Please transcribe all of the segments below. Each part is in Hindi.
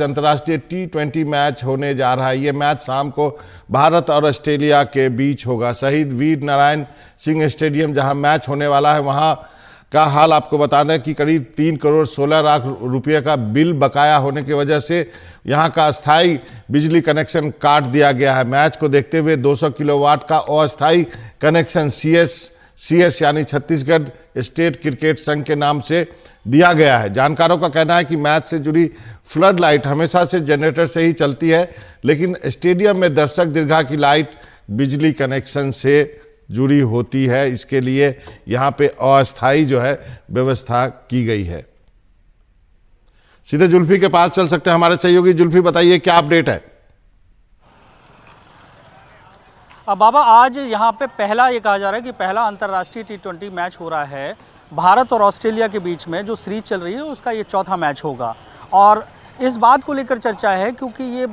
अंतर्राष्ट्रीय T20 मैच होने जा रहा है। ये मैच शाम को भारत और ऑस्ट्रेलिया के बीच होगा। शहीद वीर नारायण सिंह स्टेडियम जहां मैच होने वाला है, वहां का हाल आपको बता दें कि करीब 3 करोड़ 16 लाख रुपये का बिल बकाया होने की वजह से यहां का अस्थाई बिजली कनेक्शन काट दिया गया है। मैच को देखते हुए 200 किलोवाट का अस्थाई कनेक्शन CS यानी छत्तीसगढ़ स्टेट क्रिकेट संघ के नाम से दिया गया है। जानकारों का कहना है कि मैच से जुड़ी फ्लड लाइट हमेशा से जनरेटर से ही चलती है, लेकिन स्टेडियम में दर्शक दीर्घा की लाइट बिजली कनेक्शन से जुड़ी होती है। इसके लिए यहाँ पे अस्थाई जो है व्यवस्था की गई है। सीधे जुल्फी के पास चल सकते हैं हमारे सहयोगी। जुल्फी, बताइए क्या अपडेट है। बाबा, आज यहाँ पे पहला ये कहा जा रहा है कि पहला अंतर्राष्ट्रीय T20 मैच हो रहा है भारत और ऑस्ट्रेलिया के बीच में। जो सीरीज चल रही है उसका ये चौथा मैच होगा और इस बात को लेकर चर्चा है क्योंकि ये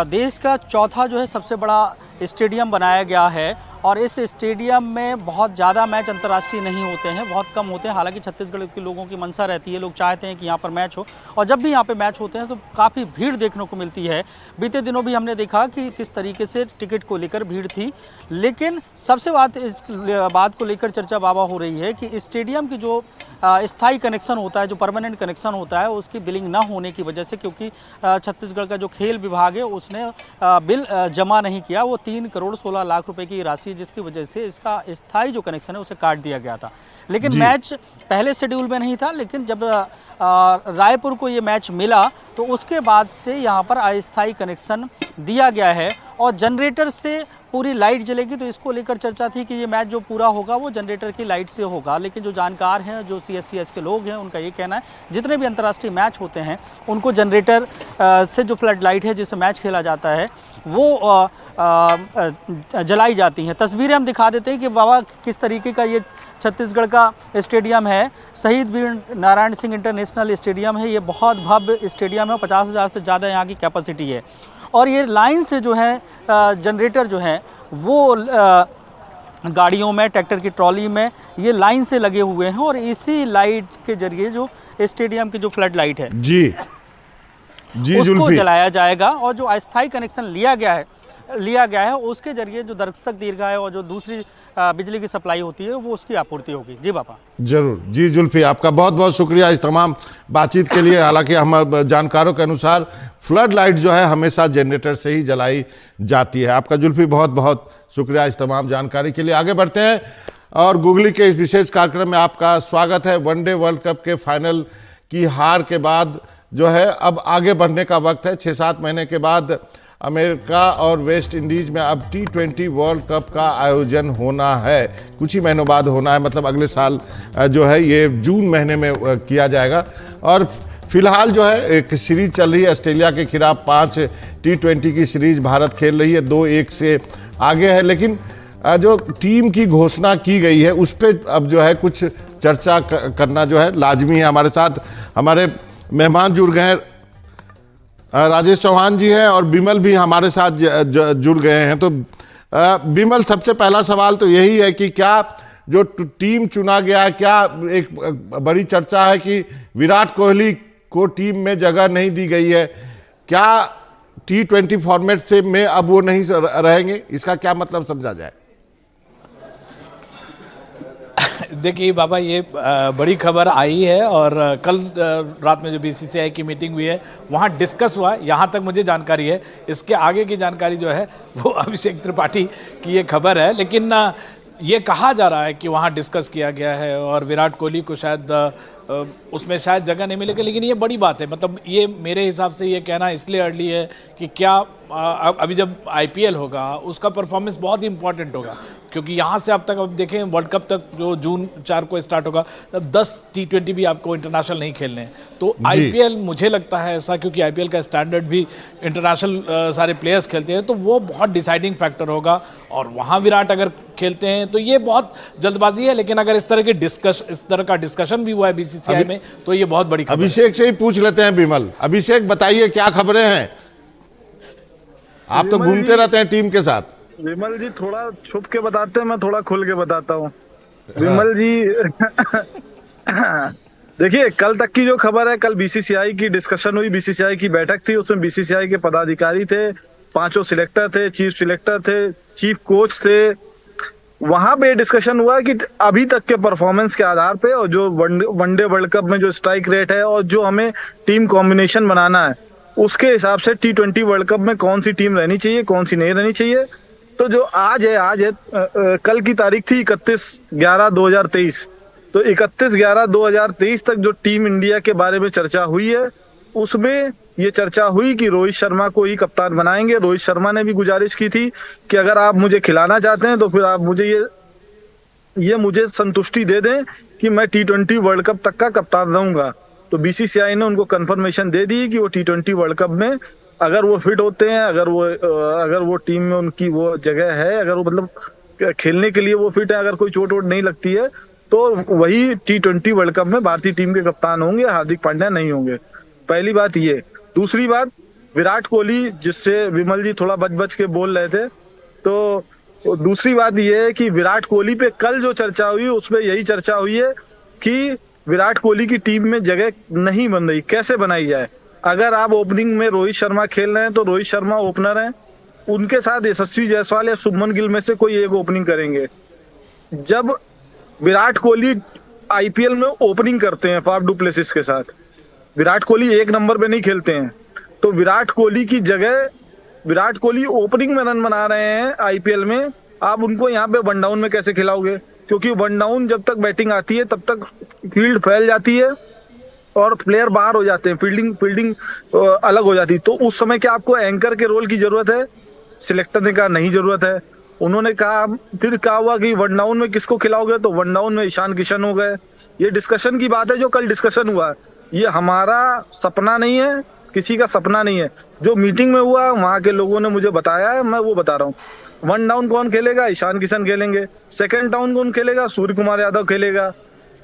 देश का चौथा जो है सबसे बड़ा स्टेडियम बनाया गया है और इस स्टेडियम में बहुत ज़्यादा मैच अंतर्राष्ट्रीय नहीं होते हैं, बहुत कम होते हैं। हालांकि छत्तीसगढ़ के लोगों की मंशा रहती है, लोग चाहते हैं कि यहाँ पर मैच हो और जब भी यहाँ पे मैच होते हैं तो काफ़ी भीड़ देखने को मिलती है। बीते दिनों भी हमने देखा कि किस तरीके से टिकट को लेकर भीड़ थी, लेकिन सबसे इस बात को लेकर चर्चा बाबा हो रही है कि स्टेडियम की जो स्थायी कनेक्शन होता है, जो परमानेंट कनेक्शन होता है, उसकी बिलिंग ना होने की वजह से, क्योंकि छत्तीसगढ़ का जो खेल विभाग है उसने बिल जमा नहीं किया। वो 3 करोड़ 16 लाख रुपए की राशि, जिसकी वजह से इसका स्थायी जो कनेक्शन है उसे काट दिया गया था। लेकिन मैच पहले शेड्यूल में नहीं था, लेकिन जब रायपुर को ये मैच मिला तो उसके बाद से यहाँ पर अस्थायी कनेक्शन दिया गया है और जनरेटर से पूरी लाइट जलेगी। तो इसको लेकर चर्चा थी कि ये मैच जो पूरा होगा वो जनरेटर की लाइट से होगा, लेकिन जो जानकार हैं, जो CS के लोग हैं, उनका ये कहना है जितने भी अंतर्राष्ट्रीय मैच होते हैं उनको जनरेटर से जो फ्लड लाइट है जिससे मैच खेला जाता है वो जलाई जाती हैं। तस्वीरें हम दिखा देते हैं कि बाबा किस तरीके का ये छत्तीसगढ़ का स्टेडियम है। शहीद वीर नारायण सिंह इंटरनेशनल स्टेडियम है। ये बहुत भव्य स्टेडियम है, 50,000 से ज़्यादा यहाँ की कैपेसिटी है और ये लाइन से जो है जनरेटर जो है वो गाड़ियों में, ट्रैक्टर की ट्रॉली में ये लाइन से लगे हुए हैं और इसी लाइट के जरिए जो स्टेडियम की जो फ्लड लाइट है जी उसको जलाया जाएगा और जो अस्थायी कनेक्शन लिया गया है उसके जरिए जो दर्शक दीर्घा है और जो दूसरी बिजली की सप्लाई होती है वो उसकी आपूर्ति होगी। जी बाबा। जरूर जी जुल्फी, आपका बहुत बहुत शुक्रिया इस तमाम बातचीत के लिए। हालांकि हम जानकारों के अनुसार फ्लड लाइट जो है हमेशा जनरेटर से ही जलाई जाती है। आपका जुल्फी बहुत बहुत शुक्रिया इस तमाम जानकारी के लिए। आगे बढ़ते हैं और गूगली के इस विशेष कार्यक्रम में आपका स्वागत है। वनडे वर्ल्ड कप के फाइनल की हार के बाद जो है अब आगे बढ़ने का वक्त है। 6-7 महीने के बाद अमेरिका और वेस्ट इंडीज में अब T20 वर्ल्ड कप का आयोजन होना है। कुछ ही महीनों बाद होना है, मतलब अगले साल जो है ये जून महीने में किया जाएगा। और फिलहाल जो है एक सीरीज चल रही है ऑस्ट्रेलिया के खिलाफ। 5 T20 की सीरीज भारत खेल रही है, 2-1 से आगे है। लेकिन जो टीम की घोषणा की गई है उस पर अब जो है कुछ चर्चा करना जो है लाजमी है। हमारे साथ हमारे मेहमान जुड़ गए हैं, राजेश चौहान जी हैं और बिमल भी हमारे साथ जुड़ गए हैं। तो बिमल, सबसे पहला सवाल तो यही है कि क्या जो टीम चुना गया है, क्या एक बड़ी चर्चा है कि विराट कोहली को टीम में जगह नहीं दी गई है, क्या T20 फॉर्मेट से में अब वो नहीं रहेंगे? इसका क्या मतलब समझा जाए? देखिए बाबा, ये बड़ी खबर आई है और कल रात में जो BCCI की मीटिंग हुई है वहाँ डिस्कस हुआ, यहाँ तक मुझे जानकारी है। इसके आगे की जानकारी जो है वो अभिषेक त्रिपाठी की ये खबर है, लेकिन ये कहा जा रहा है कि वहाँ डिस्कस किया गया है और विराट कोहली को शायद उसमें शायद जगह नहीं मिलेगी। लेकिन ये बड़ी बात है, मतलब ये मेरे हिसाब से ये कहना इसलिए अर्ली है कि क्या अभी जब IPL होगा उसका परफॉर्मेंस बहुत ही इंपॉर्टेंट होगा, क्योंकि यहाँ से अब तक अब देखें वर्ल्ड कप तक जो जून 4 को स्टार्ट होगा तब 10 T20 भी आपको इंटरनेशनल नहीं खेलने हैं। तो IPL मुझे लगता है ऐसा, क्योंकि IPL का स्टैंडर्ड भी इंटरनेशनल सारे प्लेयर्स खेलते हैं, तो वो बहुत डिसाइडिंग फैक्टर होगा और वहाँ विराट अगर खेलते हैं तो ये बहुत जल्दबाजी है। लेकिन अगर इस तरह का डिस्कशन भी हुआ है BCCI में तो ये बहुत बड़ी खबर। अभिषेक से ही पूछ लेते हैं बिमल। अभिषेक, बताइए क्या खबरें हैं? आप तो घूमते रहते हैं टीम के साथ। विमल जी थोड़ा छुप के बताते हैं, मैं थोड़ा खुल के बताता हूँ। विमल जी देखिए, कल तक की जो खबर है, कल बीसीसीआई की डिस्कशन हुई, बीसीसीआई की बैठक थी, उसमें बीसीसीआई के पदाधिकारी थे, पांचों सिलेक्टर थे, चीफ सिलेक्टर थे, चीफ कोच थे। वहां पे डिस्कशन हुआ कि अभी तक के परफॉर्मेंस के आधार पे और जो वनडे वर्ल्ड कप में जो स्ट्राइक रेट है और जो हमें टीम कॉम्बिनेशन बनाना है, उसके हिसाब से T20 वर्ल्ड कप में कौन सी टीम रहनी चाहिए, कौन सी नहीं रहनी चाहिए। तो जो आज है कल की तारीख थी 31/11/2023। तो 31/11/2023 तक जो टीम इंडिया के बारे में चर्चा हुई है, उसमें ये चर्चा हुई कि रोहित शर्मा को ही कप्तान बनाएंगे। रोहित शर्मा ने भी गुजारिश की थी कि अगर आप मुझे खिलाना चाहते हैं तो फिर आप मुझे ये मुझे संतुष्टि दे दें कि मैं T20 वर्ल्ड कप तक का कप्तान रहूंगा। तो बीसीसीआई ने उनको कंफर्मेशन दे दी कि वो T20 वर्ल्ड कप में अगर वो फिट होते हैं, अगर वो टीम में उनकी वो जगह है, अगर वो मतलब खेलने के लिए वो फिट है, अगर कोई चोट वोट नहीं लगती है, तो वही T20 वर्ल्ड कप में भारतीय टीम के कप्तान होंगे, हार्दिक पांड्या नहीं होंगे। पहली बात ये। दूसरी बात, विराट कोहली, जिससे विमल जी थोड़ा बच बच के बोल रहे थे, तो दूसरी बात ये है कि विराट कोहली पे कल जो चर्चा हुई उसमें यही चर्चा हुई है कि विराट कोहली की टीम में जगह नहीं बन रही, कैसे बनाई जाए। अगर आप ओपनिंग में रोहित शर्मा खेल रहे हैं तो रोहित शर्मा ओपनर हैं, उनके साथ यशस्वी जायसवाल या शुभमन गिल में से कोई एक ओपनिंग करेंगे। जब विराट कोहली आईपीएल में ओपनिंग करते हैं फाफ डू प्लेसिस के साथ, विराट कोहली एक नंबर पे नहीं खेलते हैं, तो विराट कोहली की जगह, विराट कोहली ओपनिंग में रन बना रहे हैं आईपीएल में, आप उनको यहाँ पे वन डाउन में कैसे खिलाओगे? क्योंकि वन डाउन जब तक बैटिंग आती है तब तक फील्ड फैल जाती है और प्लेयर बाहर हो जाते हैं, फील्डिंग फील्डिंग अलग हो जाती है। तो उस समय क्या आपको एंकर के रोल की जरूरत है? सिलेक्टर ने कहा नहीं जरूरत है। उन्होंने कहा, फिर क्या हुआ कि वन डाउन में किसको खिलाओगे? तो वन डाउन में ईशान किशन हो गए। ये डिस्कशन की बात है जो कल डिस्कशन हुआ। ये हमारा सपना नहीं है, किसी का सपना नहीं है। जो मीटिंग में हुआ वहां के लोगों ने मुझे बताया है, मैं वो बता रहा हूँ। वन डाउन कौन खेलेगा? ईशान किशन खेलेंगे। सेकंड डाउन कौन खेलेगा? सूर्य कुमार यादव खेलेगा।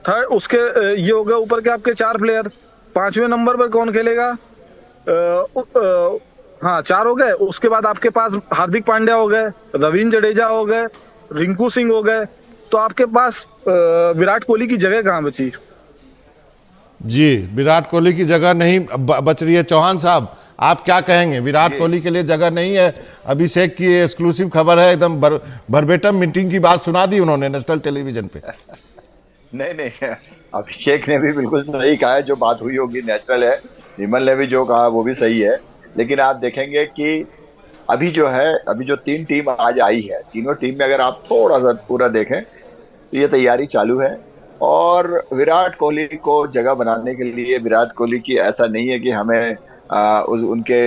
थर्ड उसके ये हो गए ऊपर के आपके 4 प्लेयर। 5वें नंबर पर कौन खेलेगा? हाँ, 4 हो गए। उसके बाद आपके पास हार्दिक पांड्या हो गए, रविंद्र जडेजा हो गए, रिंकू सिंह हो गए। तो आपके पास विराट कोहली की जगह कहाँ बची? जी, विराट कोहली की जगह नहीं बच रही है। चौहान साहब, आप क्या कहेंगे? विराट कोहली के लिए जगह नहीं है। अभिषेक की एक्सक्लूसिव खबर है, एकदम भरबेटम मीटिंग की बात सुना दी उन्होंने नेशनल टेलीविजन पे। नहीं नहीं, अभिषेक ने भी बिल्कुल सही कहा है, जो बात हुई होगी नेचुरल है। विमल ने भी जो कहा वो भी सही है। लेकिन आप देखेंगे कि अभी जो है, अभी जो 3 टीम आज आई है, तीनों टीम में अगर आप थोड़ा सा पूरा देखें तो ये तैयारी चालू है। और विराट कोहली को जगह बनाने के लिए, विराट कोहली की ऐसा नहीं है कि हमें उनके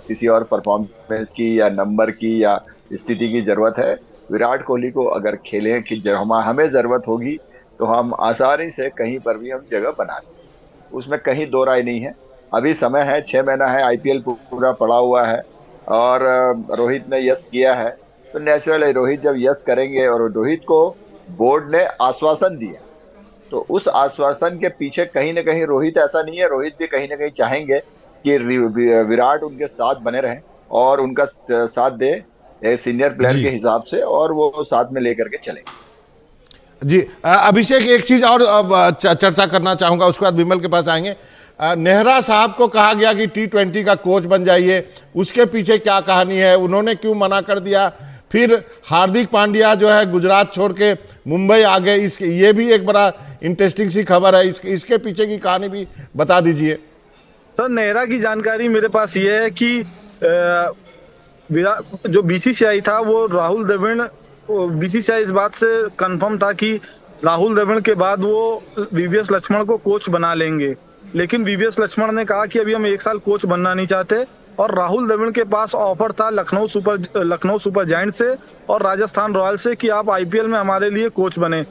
किसी और परफॉर्मेंस की या नंबर की या स्थिति की जरूरत है। विराट कोहली को अगर खेलें कि हमें जरूरत होगी तो हम आसानी से कहीं पर भी हम जगह बना लें, उसमें कहीं दो राय नहीं है। अभी समय है, 6 महीना है, आईपीएल पूरा पड़ा हुआ है और रोहित ने यस किया है, तो नेचुरल है रोहित जब यस करेंगे। और रोहित को बोर्ड ने आश्वासन दिया, तो उस आश्वासन के पीछे कहीं ना कहीं रोहित, ऐसा नहीं है, रोहित भी कहीं ना कहीं चाहेंगे कि विराट उनके साथ बने रहें और उनका साथ दे सीनियर प्लेयर के हिसाब से, और वो साथ में लेकर के चलें। जी, अभिषेक, एक चीज और चर्चा करना चाहूंगा, उसके बाद विमल के पास आएंगे। नेहरा साहब को कहा गया कि T20 का कोच बन जाइए, उसके पीछे क्या कहानी है? उन्होंने क्यों मना कर दिया? फिर हार्दिक पांड्या जो है गुजरात छोड़ के मुंबई आ गए, इसके ये भी एक बड़ा इंटरेस्टिंग सी खबर है। इसके पीछे की कहानी भी बता दीजिए। सर, नेहरा की जानकारी मेरे पास ये है कि जो बीसीसीआई था वो राहुल द्रविड़, बीसीसीआई इस बात से कंफर्म था कि राहुल द्रविड़ के बाद वो वीवीएस लक्ष्मण को कोच बना लेंगे। लेकिन वीवीएस लक्ष्मण ने कहा कि अभी हम 1 साल कोच बनना नहीं चाहते, और राहुल द्रविड़ के पास ऑफर था लखनऊ सुपर जायंट से और राजस्थान रॉयल से कि आप आईपीएल में हमारे लिए कोच बने।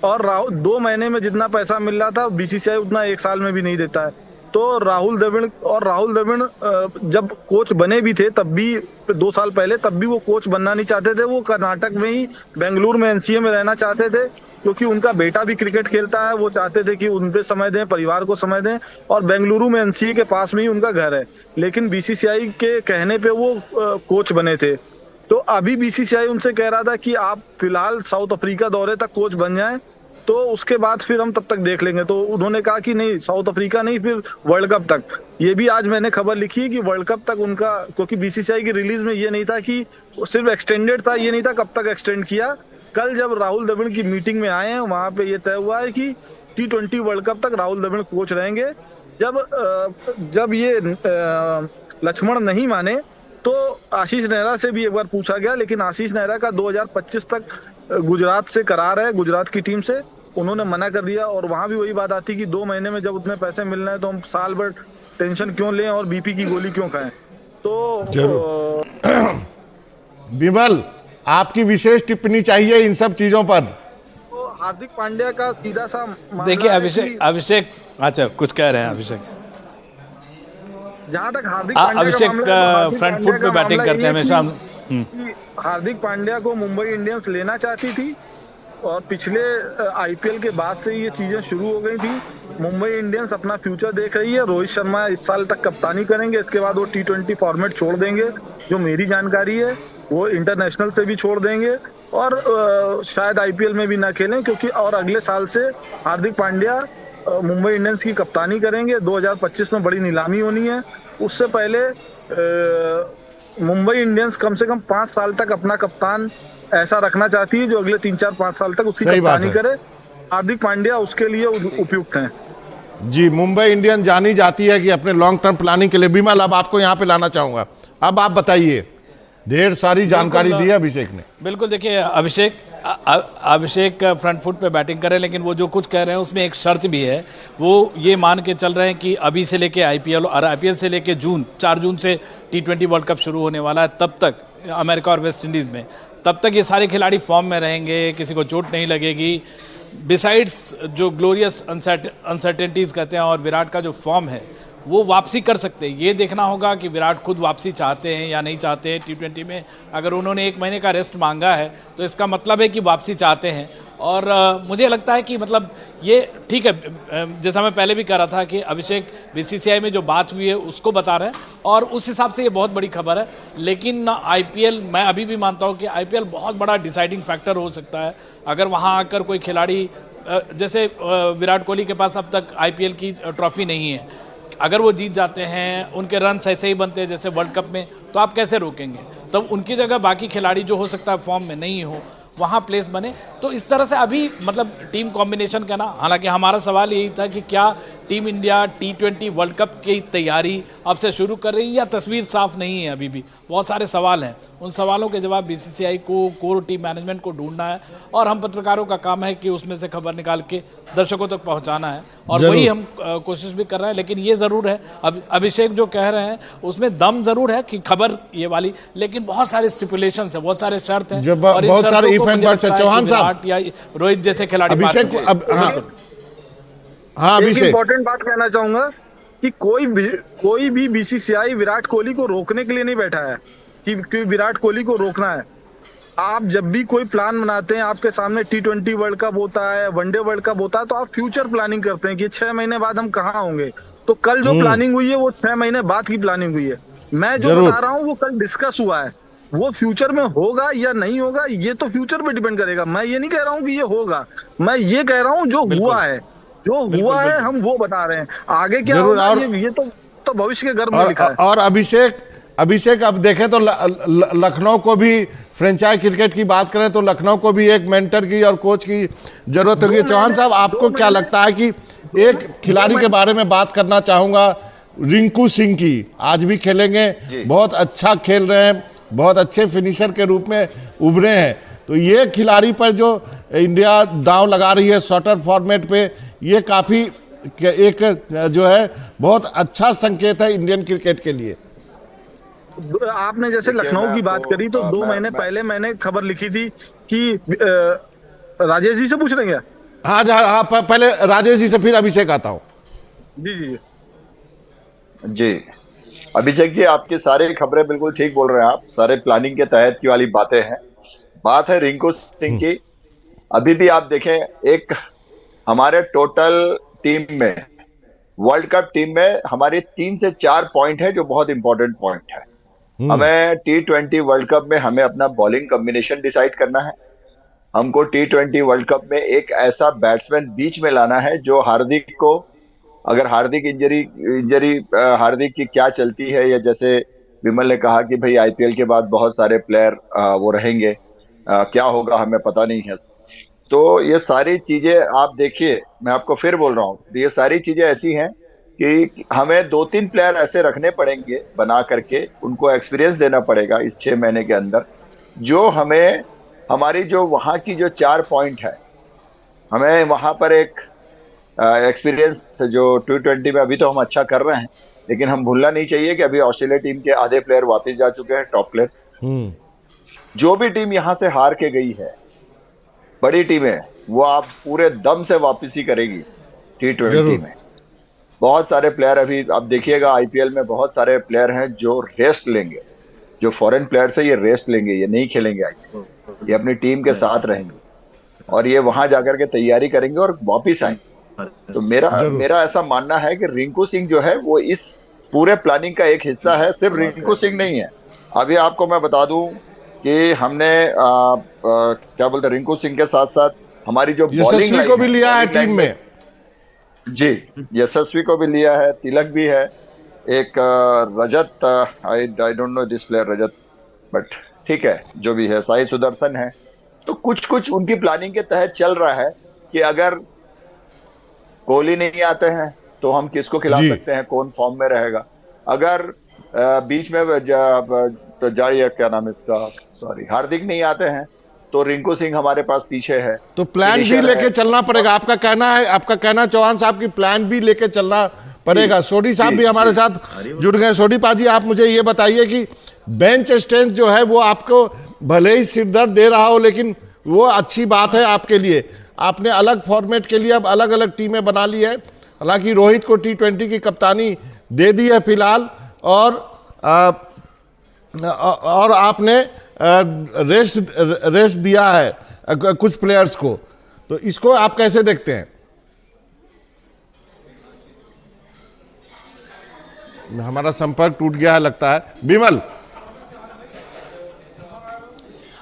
और 2 महीने में जितना पैसा मिल रहा था बीसीसीआई उतना 1 साल में भी नहीं देता है। तो राहुल द्रविड़ जब कोच बने भी थे तब भी 2 साल पहले, तब भी वो कोच बनना नहीं चाहते थे। वो कर्नाटक में ही, बेंगलुरु में एनसीए में रहना चाहते थे, क्योंकि उनका बेटा भी क्रिकेट खेलता है। वो चाहते थे कि उन पे समय दें, परिवार को समय दें, और बेंगलुरु में एनसीए के पास में ही उनका घर है। लेकिन बीसीसीआई के कहने पे वो कोच बने थे। तो अभी बीसीसीआई उनसे कह रहा था कि आप फिलहाल साउथ अफ्रीका दौरे तक कोच बन जाएं, तो उसके बाद फिर हम तब तक देख लेंगे। तो उन्होंने कहा कि नहीं, साउथ अफ्रीका नहीं, फिर वर्ल्ड कप तक। ये भी आज मैंने खबर लिखी है कि वर्ल्ड कप तक उनका, क्योंकि बीसीसीआई की रिलीज में ये नहीं था कि सिर्फ एक्सटेंडेड था, ये नहीं था कब तक एक्सटेंड किया। कल जब राहुल द्रविड़ की मीटिंग में आए हैं, वहां पे ये तय हुआ है कि T20 वर्ल्ड कप तक राहुल द्रविड़ कोच रहेंगे। जब ये लक्ष्मण नहीं माने तो आशीष नेहरा से भी एक बार पूछा गया, लेकिन आशीष नेहरा का 2025 तक गुजरात से करार है, गुजरात की टीम से। उन्होंने मना कर दिया। और वहां भी वही बात आती कि 2 महीने में जब उतने पैसे मिलना है तो हम साल भर टेंशन क्यों लें और बीपी की गोली क्यों खाएं। तो विमल, आपकी विशेष टिप्पणी चाहिए इन सब चीजों पर। तो हार्दिक पांड्या का सीधा सा मामला देखिए है अभिषेक, कि अभिषेक अच्छा कुछ कह रहे हैं अभिषेक। जहां तक हार्दिक पांड्या अभिषेक का मामला है, तो हार्दिक फ्रंट पांड्या फुट पे का बैटिंग मामला करते ये हैं है हमेशा। कि हार्दिक पांड्या को मुंबई इंडियंस लेना चाहती थी और पिछले आईपीएल के बाद से ये चीजें शुरू हो गई थी। मुंबई इंडियंस अपना फ्यूचर देख रही है। रोहित शर्मा इस साल तक कप्तानी करेंगे, इसके बाद वो T20 फॉर्मेट छोड़ देंगे, जो मेरी जानकारी है। वो इंटरनेशनल से भी छोड़ देंगे और शायद आईपीएल में भी ना खेलें, क्योंकि और अगले साल से हार्दिक पांड्या मुंबई इंडियंस की कप्तानी करेंगे। 2025 में बड़ी नीलामी होनी है। उससे पहले मुंबई इंडियंस कम से कम 5 साल तक अपना कप्तान ऐसा रखना चाहती है जो अगले 3-4-5 साल तक उसकी सही बात कप्तानी है। करे। हार्दिक पांड्या उसके लिए उपयुक्त हैं। जी, मुंबई इंडियंस जानी जाती है कि अपने लॉन्ग टर्म प्लानिंग के लिए। विमल, अब आपको यहाँ पे लाना चाहूंगा। अब आप बताइए, ढेर सारी जानकारी दी है अभिषेक ने। बिल्कुल, देखिए अभिषेक फ्रंट फुट पे बैटिंग करें, लेकिन वो जो कुछ कह रहे हैं उसमें एक शर्त भी है। वो ये मान के चल रहे हैं कि अभी से लेके आईपीएल और आईपीएल से लेके 4 जून से T20 वर्ल्ड कप शुरू होने वाला है, तब तक अमेरिका और वेस्ट इंडीज़ में, तब तक ये सारे खिलाड़ी फॉर्म में रहेंगे, किसी को चोट नहीं लगेगी। बिसाइड्स जो ग्लोरियस अनसर्टेनिटीज़ कहते हैं, और विराट का जो फॉर्म है वो वापसी कर सकते हैं। ये देखना होगा कि विराट खुद वापसी चाहते हैं या नहीं चाहते हैं T20 में। अगर उन्होंने 1 महीने का रेस्ट मांगा है तो इसका मतलब है कि वापसी चाहते हैं। और मुझे लगता है कि मतलब ये ठीक है, जैसा मैं पहले भी कह रहा था कि अभिषेक बीसीसीआई में जो बात हुई है उसको बता रहे हैं, और उस हिसाब से ये बहुत बड़ी खबर है। लेकिन आईपीएल, मैं अभी भी मानता हूँ कि आईपीएल बहुत बड़ा डिसाइडिंग फैक्टर हो सकता है। अगर वहाँ आकर कोई खिलाड़ी, जैसे विराट कोहली के पास अब तक आईपीएल की ट्रॉफी नहीं है, अगर वो जीत जाते हैं, उनके रन ऐसे ही बनते हैं जैसे वर्ल्ड कप में, तो आप कैसे रोकेंगे? तब उनकी जगह बाकी खिलाड़ी जो हो सकता है फॉर्म में नहीं हो, वहाँ प्लेस बने। तो इस तरह से अभी मतलब टीम कॉम्बिनेशन का ना, हालांकि हमारा सवाल यही था कि क्या team India T20 world cup की तैयारी अब से शुरू कर रही है या तस्वीर साफ नहीं है? अभी भी बहुत सारे सवाल हैं। उन सवालों के जवाब बीसीसीआई को, कोर टीम मैनेजमेंट को ढूंढना है, और हम पत्रकारों का काम है कि उसमें से खबर निकाल के दर्शकों तक पहुंचाना है, और वही हम कोशिश भी कर रहे हैं। लेकिन ये ज़रूर है, अब अभिषेक जो कह रहे हैं उसमें दम ज़रूर है कि खबर ये वाली, लेकिन बहुत सारे स्टिपुलेशंस है, बहुत सारे शर्त हैं, और इन बहुत सारे शर्तों को इफ एंड मुझे बट्स है। लगता है चौहान कि साहब, विराट या रोहित जैसे खिलाड़ी अभिषेक को अब हाँ एक अभिषेक, इम्पोर्टेंट बात कहना चाहूंगा कि कोई भी बीसीसीआई विराट कोहली को रोकने के लिए नहीं बैठा है कि विराट कोहली को रोकना है। आप जब भी कोई प्लान बनाते हैं, आपके सामने T20 वर्ल्ड कप होता है, वनडे वर्ल्ड कप होता है, तो आप फ्यूचर प्लानिंग करते हैं कि 6 महीने बाद हम कहाँ होंगे। तो कल जो प्लानिंग हुई है वो 6 महीने बाद की प्लानिंग हुई है। मैं जो बता रहा हूँ वो कल डिस्कस हुआ है। वो फ्यूचर में होगा या नहीं होगा, ये तो फ्यूचर पे डिपेंड करेगा। मैं ये नहीं कह रहा हूँ कि ये होगा, मैं ये कह रहा हूँ जो हुआ है, जो हुआ है हम वो बता रहे हैं। आगे क्या होगा ये तो भविष्य के गर्भ में लिखा है। और अभिषेक अब देखें तो लखनऊ को भी, फ्रेंचाइज क्रिकेट की बात करें तो लखनऊ को भी एक मेंटर की और कोच की जरूरत होगी। चौहान साहब, आपको क्या लगता है कि एक खिलाड़ी के बारे में बात करना चाहूंगा, रिंकू सिंह की, आज भी खेलेंगे, बहुत अच्छा खेल रहे हैं, बहुत अच्छे फिनिशर के रूप में उभरे हैं। तो ये खिलाड़ी पर जो इंडिया दांव लगा रही है शॉर्टर फॉर्मेट पे, ये काफ़ी एक जो है बहुत अच्छा संकेत है इंडियन क्रिकेट के लिए। आपने जैसे लखनऊ की बात करी, तो 2 महीने पहले मैंने खबर लिखी थी कि राजेश जी से पूछ रहे हैं क्या? हाँ, पहले राजेश जी से, फिर अभिषेक आता हूँ। जी जी, अभिषेक जी, आपकी सारी खबरें बिल्कुल ठीक बोल रहे हैं आप, सारे प्लानिंग के तहत की वाली बातें हैं। बात है रिंकू सिंह की। अभी भी आप देखें, एक हमारे टोटल टीम में, वर्ल्ड कप टीम में हमारे 3 से 4 पॉइंट है जो बहुत इंपॉर्टेंट पॉइंट है। हमें T20 वर्ल्ड कप में हमें अपना बॉलिंग कॉम्बिनेशन डिसाइड करना है, हमको T20 वर्ल्ड कप में एक ऐसा बैट्समैन बीच में लाना है जो हार्दिक को, अगर हार्दिक इंजरी इंजरी हार्दिक की क्या चलती है, या जैसे विमल ने कहा कि भाई आईपीएल के बाद बहुत सारे प्लेयर वो रहेंगे, क्या होगा हमें पता नहीं है। तो ये सारी चीजें आप देखिए, मैं आपको फिर बोल रहा हूँ, ये सारी चीजें ऐसी हैं कि हमें 2-3 प्लेयर ऐसे रखने पड़ेंगे बना करके, उनको एक्सपीरियंस देना पड़ेगा इस 6 महीने के अंदर, जो हमें हमारी जो वहां की जो 4 पॉइंट है, हमें वहां पर एक एक्सपीरियंस जो T20 में अभी तो हम अच्छा कर रहे हैं, लेकिन हम भूलना नहीं चाहिए कि अभी ऑस्ट्रेलिया टीम के आधे प्लेयर वापस जा चुके हैं, टॉप प्लेयर्स। जो भी टीम यहां से हार के गई है, बड़ी टीमें, वो आप पूरे दम से वापसी करेगी T20 जरूर। में। बहुत सारे प्लेयर अभी आप देखिएगा, आईपीएल में बहुत सारे प्लेयर हैं जो रेस्ट लेंगे, जो फॉरेन प्लेयर्स है ये रेस्ट लेंगे, ये नहीं खेलेंगे आईपीएल, ये अपनी टीम के साथ रहेंगे और ये वहां जाकर के तैयारी करेंगे और वापिस आएंगे। तो मेरा जरूर। मेरा ऐसा मानना है कि रिंकू सिंह जो है वो इस पूरे प्लानिंग का एक हिस्सा है, सिर्फ रिंकू सिंह नहीं है। अभी आपको मैं बता दूं कि हमने क्या बोलते हैं, रिंकू सिंह के साथ साथ हमारी जो बॉलिंग यशस्वी को भी लिया है टीम में। जी, यशस्वी को भी लिया है, तिलक भी है, एक Rajat, I don't know this player Rajat, but ठीक है जो भी है, साई सुदर्शन है। तो कुछ कुछ उनकी प्लानिंग के तहत चल रहा है कि अगर कोहली नहीं आते हैं तो हम किसको खिला जी। सकते हैं, कौन फॉर्म में रहेगा। अगर बीच में जाड़िया, क्या नाम है इसका, सॉरी, हार्दिक नहीं आते हैं तो रिंकू सिंह हमारे पास पीछे है। तो प्लान भी फिनिशर लेके है। चलना पड़ेगा, आपका कहना है, आपका कहना चौहान साहब की प्लान भी लेके चलना पड़ेगा। सोडी साहब भी हमारे साथ जुड़ गए। सोडी पाजी, आप मुझे ये बताइए कि बेंच स्ट्रेंथ जो है वो आपको भले ही सिरदर्द दे रहा हो, लेकिन वो अच्छी बात है आपके लिए। आपने अलग फॉर्मेट के लिए अब अलग अलग टीमें बना ली है। हालांकि रोहित को T20 की कप्तानी दे दी है फिलहाल, और आपने रेस्ट दिया है कुछ प्लेयर्स को। तो इसको आप कैसे देखते हैं? हमारा संपर्क टूट गया है लगता है। विमल,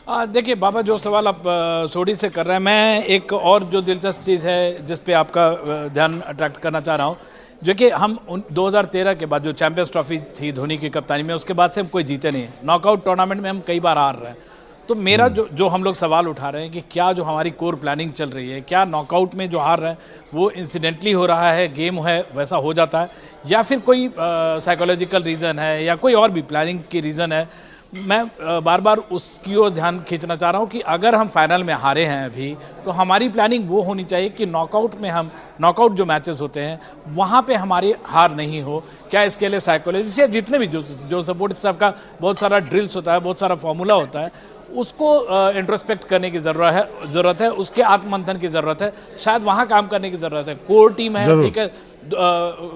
देखिए बाबा, जो सवाल आप सोडी से कर रहे हैं, मैं एक और जो दिलचस्प चीज़ है जिस पे आपका ध्यान अट्रैक्ट करना चाह रहा हूँ, जो कि हम 2013 के बाद जो चैंपियंस ट्रॉफी थी धोनी की कप्तानी में, उसके बाद से हम कोई जीते नहीं हैं। नॉकआउट टूर्नामेंट में हम कई बार हार रहे हैं। तो मेरा जो हम लोग सवाल उठा रहे हैं कि क्या जो हमारी कोर प्लानिंग चल रही है, क्या नॉकआउट में जो हार रहे हैं वो इंसिडेंटली हो रहा है, गेम है वैसा हो जाता है, या फिर कोई साइकोलॉजिकल रीज़न है, या कोई और भी प्लानिंग की रीज़न है। मैं बार बार उसकी ओर ध्यान खींचना चाह रहा हूँ कि अगर हम फाइनल में हारे हैं अभी, तो हमारी प्लानिंग वो होनी चाहिए कि नॉकआउट जो मैचेस होते हैं वहाँ पे हमारी हार नहीं हो। क्या इसके लिए साइकोलॉजी या जितने भी जो सपोर्ट स्टाफ का बहुत सारा ड्रिल्स होता है, बहुत सारा फॉर्मूला होता है, उसको इंट्रोस्पेक्ट करने की ज़रूरत है, उसके आत्ममंथन की ज़रूरत है, शायद वहाँ काम करने की ज़रूरत है। कोर टीम है, ठीक है,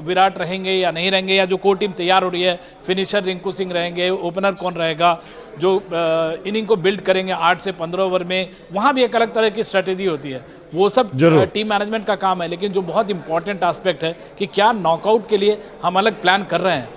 विराट रहेंगे या नहीं रहेंगे, या जो कोर टीम तैयार हो रही है, फिनिशर रिंकू सिंह रहेंगे, ओपनर कौन रहेगा, जो इनिंग को बिल्ड करेंगे 8 से 15 ओवर में, वहाँ भी एक अलग तरह की स्ट्रेटेजी होती है। वो सब टीम मैनेजमेंट का काम है। लेकिन जो बहुत इंपॉर्टेंट एस्पेक्ट है कि क्या नॉकआउट के लिए हम अलग प्लान कर रहे हैं।